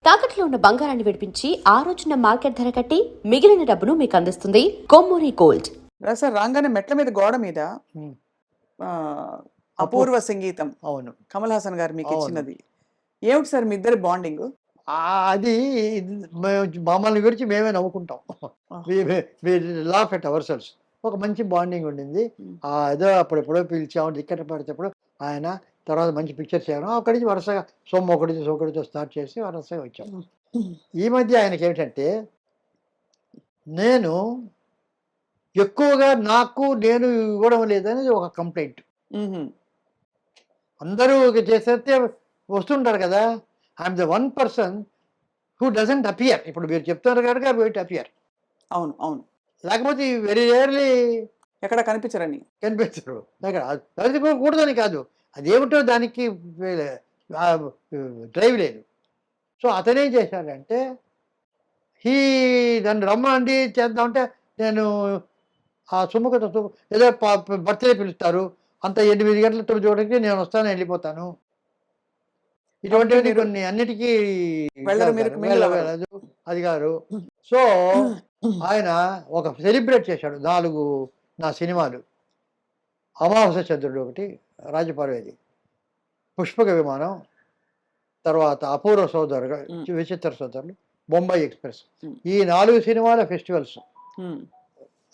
తాకట్లో ఉన్న బంగారాన్ని విడిపించి ఆ రోజున మార్కెట్ ధర కట్టి మిగిలిన డబ్బును మీకు అందిస్తుంది కొమ్మూరి గోల్డ్. సార్ రాగానే మెట్ల మీద గోడ మీద ఆ, అపూర్వ సంగీతం అవును కమల్ హాసన్ గారు మీకు అవును. ఇచ్చినది ఏమిటి సార్ మీ ఇద్దరి బాండింగ్? అది మమ్మల్ని గురించి మేమే నవ్వుకుంటాం. Laugh at our selves. ఒక మంచి బాండింగ్ ఉండింది. ఏదో అప్పుడెప్పుడో పిలిచాము టికెట్ పడేటప్పుడు ఆయన, తర్వాత మంచి పిక్చర్స్ చేయడం, అక్కడి నుంచి వరుసగా సోమొకటితో స్టార్ట్ చేసి వరుసగా వచ్చాము. ఈ మధ్య ఆయనకి ఏమిటంటే, నేను ఎక్కువగా నేను ఇవ్వడం లేదనేది ఒక కంప్లైంట్. అందరూ చేసేస్తే వస్తుంటారు కదా. I'm the one person who doesn't appear. ఇప్పుడు మీరు చెప్తున్నారు కనుక వెయిట్ అపియర్. అవును అవును, లేకపోతే వెరీ రేర్లీ ఎక్కడ కనిపించరని. కనిపించరు. అది కూడదని కాదు, అదేమిటో దానికి డ్రైవ్ లేదు. సో అతనేం చేశాడంటే, నన్ను రమ్మండి చేద్దామంటే, నేను ఆ సుముఖత ఏదో బర్త్డే పిలుస్తారు, అంత 8 గంటల 9 గంటలకి నేను వస్తాను, వెళ్ళిపోతాను. ఇటువంటివి కొన్ని అన్నిటికీ వెళ్ళదు అది గారు. సో ఆయన ఒక సెలబ్రేట్ చేశాడు 4 నా సినిమాలు. అమావాస్య చంద్రుడు ఒకటి, రాజపర్వేది, పుష్పక విమానం, తర్వాత అపూర్వ సోదరు, విచిత్ర సోదరులు, బొంబాయి ఎక్స్ప్రెస్. ఈ 4 సినిమాల ఫెస్టివల్స్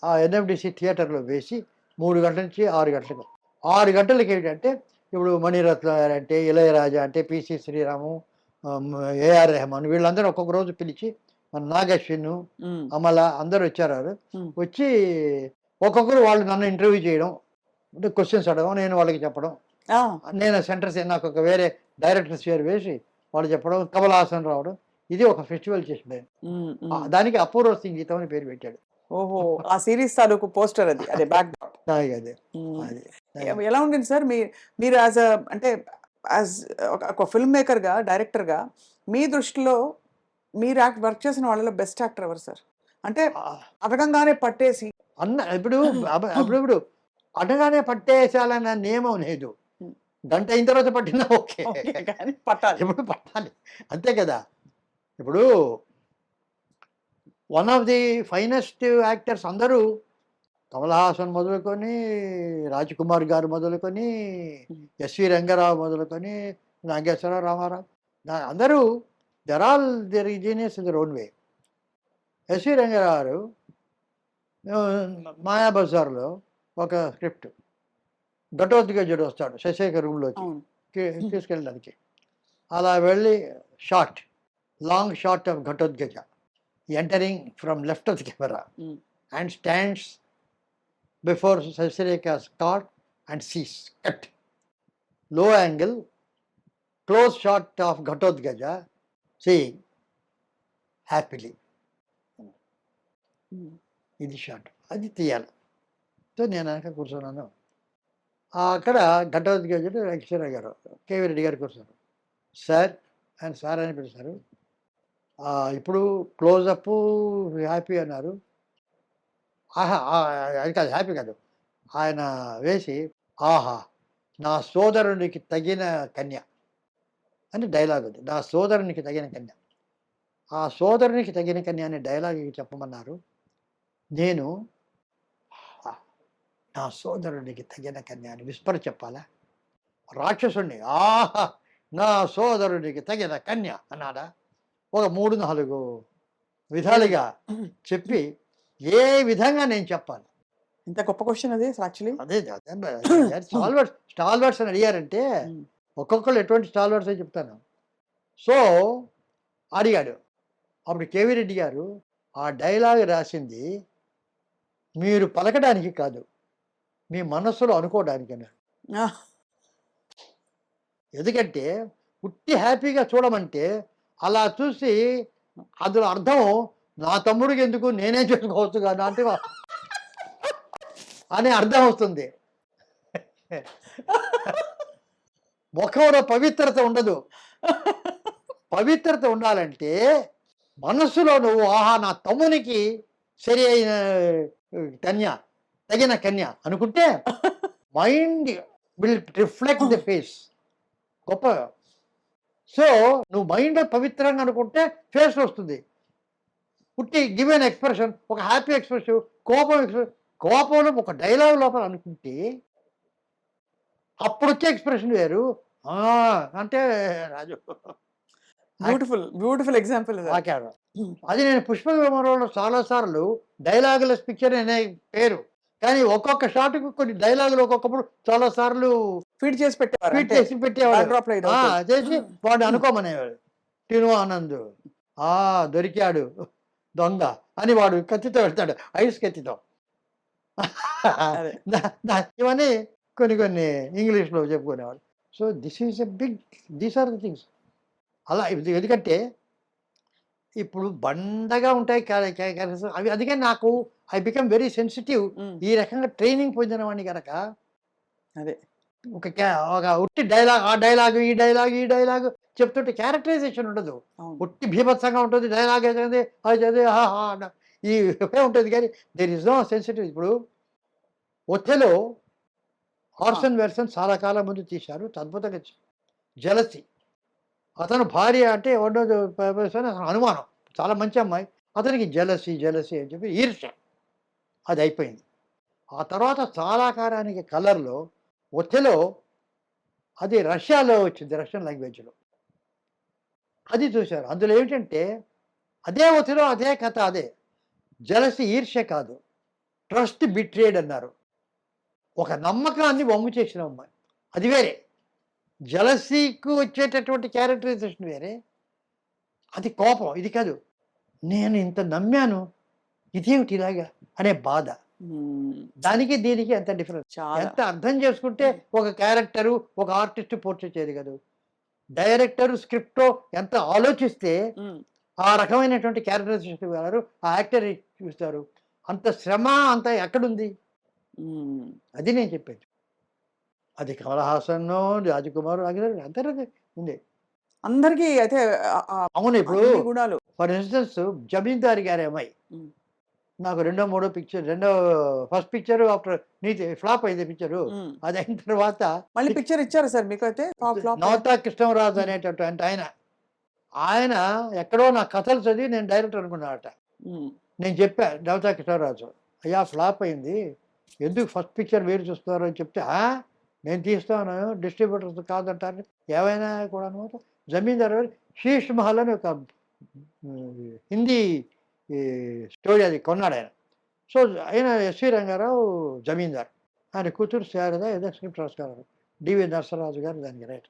ఆ ఎన్ఎండిసి థియేటర్లో వేసి 3 గంటల నుంచి 6 గంటలకు. 6 గంటలకి ఏంటంటే, ఇప్పుడు మణిరత్న అంటే, ఇళయరాజా అంటే, పిసి శ్రీరాము, ఏఆర్ రెహమాన్, వీళ్ళందరూ ఒక్కొక్క రోజు పిలిచి, మన నాగశ్విన్, అమల అందరూ వచ్చారు. వచ్చి ఒక్కొక్కరు వాళ్ళు నన్ను ఇంటర్వ్యూ చేయడం, అంటే క్వశ్చన్స్ అడగడం, నేను వాళ్ళకి చెప్పడం. నేను సెంటర్స్ నాకు ఒక వేరే డైరెక్టర్స్ పేరు వేసి వాళ్ళు చెప్పడం, కమల్ హాసన్ రావడం. ఇది ఒక ఫెస్టివల్ చేసింది. దానికి అపూర్వ సంగీతం అని పేరు పెట్టాడు. ఓహో, ఆ సిరీస్ తాలూకు పోస్టర్ అది, అదే బ్యాక్ డ్రాప్. అదే ఎలా ఉండింది సార్ మీరు యాజ్ అంటే యాజ్ ఒక ఫిల్మ్ మేకర్ గా, డైరెక్టర్ గా, మీ దృష్టిలో మీరు వర్క్ చేసిన వాళ్ళలో బెస్ట్ యాక్టర్ ఎవరు సార్? అంటే అడగంగానే పట్టేసి ఇప్పుడు అడగానే పట్టేసాలన్న నియమం లేదు. గంట అయిన తర్వాత పట్టినా ఓకే, పట్టాలి, ఇప్పుడు పట్టాలి, అంతే కదా. ఇప్పుడు one of the finest actors అందరూ, కమల్ హాసన్ మొదలుకొని, రాజ్ కుమార్ గారు మొదలుకొని, ఎస్వి రంగారావు మొదలుకొని, నాగేశ్వరరావు, రామారావు, అందరూ their genius in their own way. SV Ranga Rao garu మాయాబజార్లో ఒక స్క్రిప్ట్, ఘటోద్గజుడు వస్తాడు శశేఖర్ రూమ్లోకి తీసుకెళ్ళడానికి. అలా వెళ్ళి long shot of Ghatotkacha entering from left of the camera and stands before Sasireka's cart and sees. Cut. Low angle, close shot of Ghatotkacha seeing happily. ఇది shot, అది తీయాలి. సో నేను వెనక కూర్చున్నాను. అక్కడ ఘటోద్గజుడు వెంకటేశ్వర గారు, కేవీ రెడ్డి గారు కూర్చున్నారు. సార్ అని పిలిచారు. ఇప్పుడు క్లోజప్ హ్యాపీ అన్నారు. అది కాదు, హ్యాపీ కాదు, ఆయన వేసి, ఆహా నా సోదరునికి తగిన కన్య అని డైలాగ్ ఉంది. నా సోదరునికి తగిన కన్య, ఆ సోదరునికి తగిన కన్య అనే డైలాగ్ చెప్పమన్నారు. నేను నా సోదరునికి తగిన కన్య అని విస్పర్ చెప్పాలా? రాక్షసుణ్ణి ఆహా నా సోదరునికి తగిన కన్య అన్నాడా? ఒక 3-4 విధాలుగా చెప్పి ఏ విధంగా నేను చెప్పాలి? ఇంత గొప్ప క్వశ్చన్ అది యాక్చువల్లీ. అదే స్టాల్వర్డ్స్ అని అడిగారంటే ఒక్కొక్కరు ఎటువంటి స్టాల్వర్డ్స్ అని చెప్తాను. సో అడిగాడు. అప్పుడు కేవీ రెడ్డి గారు ఆ డైలాగ్ రాసింది మీరు పలకడానికి కాదు, మీ మనస్సులో అనుకోవడానికి అన్నాడు. ఎందుకంటే ఉట్టి హ్యాపీగా చూడమంటే, అలా చూసి అందులో అర్థం నా తమ్ముడికి ఎందుకు, నేనే చేసుకోవచ్చు కదా అంటే అనే అర్థం వస్తుంది. ముఖంలో పవిత్రత ఉండదు. పవిత్రత ఉండాలంటే మనస్సులో నువ్వు ఆహా నా తమ్మునికి సరి అయిన తగిన కన్య అనుకుంటే mind will reflect the face. గొప్ప సో నువ్వు మైండ్ పవిత్రంగా అనుకుంటే ఫేస్ వస్తుంది. పుట్టి గివెన్ ఎక్స్ప్రెషన్, ఒక హ్యాపీ ఎక్స్ప్రెషన్, కోపంలో ఒక డైలాగ్ లోపల అనుకుంటే అప్పుడు వచ్చే ఎక్స్ప్రెషన్ వేరు. అంటే రాజు బ్యూటిఫుల్ ఎగ్జాంపుల్. వాక్యాడు. అది నేను పుష్ప విమానంలో చాలా సార్లు డైలాగులెస్ పిక్చర్ అనే పేరు, కానీ ఒక్కొక్క షాట్కు కొన్ని డైలాగులు ఒక్కొక్కప్పుడు చాలా సార్లు ఫీడ్ చేసి ఫిట్ చేసి పెట్టేవాడు. పెట్టేవాడు. చేసి వాడు అనుకోమనేవాడు. టిను ఆనంద్ దొరికాడు దొంగ అని వాడు కత్తితో వెళ్తాడు, ఐస్ కత్తితో. ఇవన్నీ కొన్ని ఇంగ్లీష్లో చెప్పుకునేవాడు. So these are the things. అలా ఎందుకంటే ఇప్పుడు బండగా ఉంటాయి క్యారెక్టర్స్ అవి. అందుకే నాకు ఐ బికమ్ వెరీ సెన్సిటివ్. ఈ రకంగా ట్రైనింగ్ పొందిన వాడిని కనుక అదే ఒక ఉట్టి డైలాగ్, ఆ డైలాగు ఈ డైలాగు చెప్తుంటే క్యారెక్టరైజేషన్ ఉండదు. ఉట్టి భీభత్సంగా ఉంటుంది డైలాగ్, అయితే అది ఈ ఉంటుంది, కానీ దేర్ ఇస్ నో సెన్సిటివ్. ఇప్పుడు ఒథెలో ఆర్సన్ వెల్సన్ చాలా కాలం ముందు తీశారు, అద్భుతంగా జలసి. అతను భార్య అంటే అతను అనుమానం, చాలా మంచి అమ్మాయి, అతనికి జలసి అని చెప్పి ఈర్ష్య, అది అయిపోయింది. ఆ తర్వాత చాలా కాలానికి కలర్లో ఒథెలో, అది రష్యాలో వచ్చింది, రష్యన్ లాంగ్వేజ్లో, అది చూశారు. అందులో ఏమిటంటే అదే ఒథెలో అదే కథ, అదే జలసి ఈర్ష్య కాదు, ట్రస్ట్ బిట్రేడ్ అన్నారు. ఒక నమ్మకాన్ని వమ్ము చేసిన అమ్మాయి, అది వేరే. జలసీకు వచ్చేటటువంటి క్యారెక్టరైజేషన్ వేరే, అది కోపం, ఇది కాదు. నేను ఇంత నమ్మాను, ఇదేమిటి ఇలాగా అనే బాధ. దానికి దీనికి ఎంత డిఫరెన్స్, ఎంత అర్థం చేసుకుంటే ఒక క్యారెక్టరు, ఒక ఆర్టిస్ట్ పోర్ట్రేట్ చేయదు కదా. డైరెక్టర్ స్క్రిప్ట్ ఎంత ఆలోచిస్తే ఆ రకమైనటువంటి క్యారెక్టరైజేషన్ ఇవ్వగలరు, ఆ యాక్టర్ చూస్తారు. అంత శ్రమ అంత ఎక్కడుంది, అది నేను చెప్పేది. అది కమల్ హాసన్, రాజకుమార్, అందరూ ఉంది అందరికీ. అయితే అవును, ఇప్పుడు గుణాలు. ఫర్ ఇన్స్టెన్స్ జమీందారి గారి అమ్మాయి నాకు ఫస్ట్ పిక్చర్ ఆఫ్టర్ నీతి ఫ్లాప్ అయింది పిక్చరు. అది అయిన తర్వాత మళ్ళీ పిక్చర్ ఇచ్చారు సార్ మీకు? అయితే నవతా కృష్ణరాజు అనేటటువంటి ఆయన ఎక్కడో నా కథలు చదివి నేను డైరెక్టర్ అనుకున్నాడట. నేను చెప్పా నవతా కృష్ణరాజు, అయ్యా ఫ్లాప్ అయింది, ఎందుకు ఫస్ట్ పిక్చర్ వేరు చూస్తున్నారు అని చెప్తే, నేను తీస్తాను, డిస్ట్రిబ్యూటర్స్ కాదంటారు, ఏవైనా కూడా అనమాట. జమీందారు శీష్ మహల్ అని ఒక హిందీ స్టోరీ, అది కొన్నాడు ఆయన. సో ఆయన ఎస్వి రంగారావు జమీందార్, ఆయన కూతురు శారద ఏదో స్క్రిప్ట్ రాసుకున్నారు, డివి నరసరాజు గారు దానికి రైట్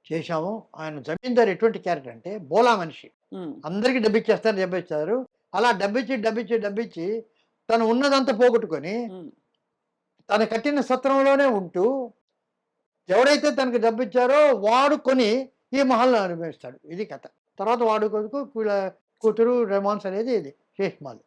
చేశాము. ఆయన జమీందార్ ఎటువంటి క్యారెక్టర్ అంటే బోలా మనిషి, అందరికీ డబ్బిచ్చేస్తారు. అలా డబ్బిచ్చి తను ఉన్నదంతా పోగొట్టుకొని తను కట్టిన సత్రంలోనే ఉంటూ ఎవడైతే తనకు డబ్బిచ్చారో వాడు కొని ఈ మహల్ని అనుభవిస్తాడు. ఇది కథ. తర్వాత వాడు కొడుకు కూతురు రెమాన్స్ అనేది ఇది శేష్ మహల్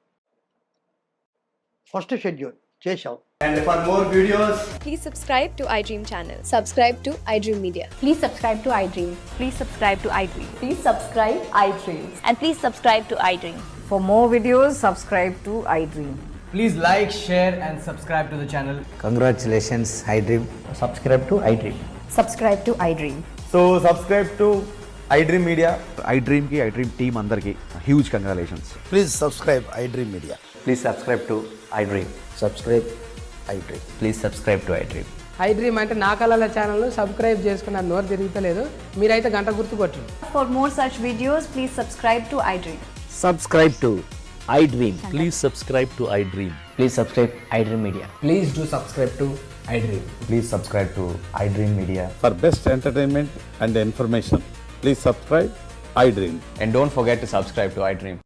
ఫస్ట్ షెడ్యూల్ చేశావు. And for more videos, Please subscribe to iDream channel. Subscribe to iDream Media. Please subscribe to iDream. Please subscribe to iDream. Please subscribe iDream. And please subscribe to iDream. For more videos, subscribe to iDream. please like, share and subscribe to the channel. Congratulations, iDream. Subscribe to iDream. Subscribe to iDream. So subscribe to iDream Media. iDream ki iDream team andarki huge congratulations. Please subscribe iDream Media. Please subscribe to iDream. Subscribe iDream. Please subscribe to iDream. iDream అంటే నా కళల channel subscribe చేసుకున్న నోరు తిరుగుతలేదు, మీరైతే గంట గుర్తు కొట్టండి. For more such videos, please subscribe to iDream. Subscribe to iDream. Please subscribe to iDream. Please subscribe iDream Media. Please do subscribe to iDream. Please subscribe to iDream Media. For best entertainment and information, please subscribe iDream. And don't forget to subscribe to iDream.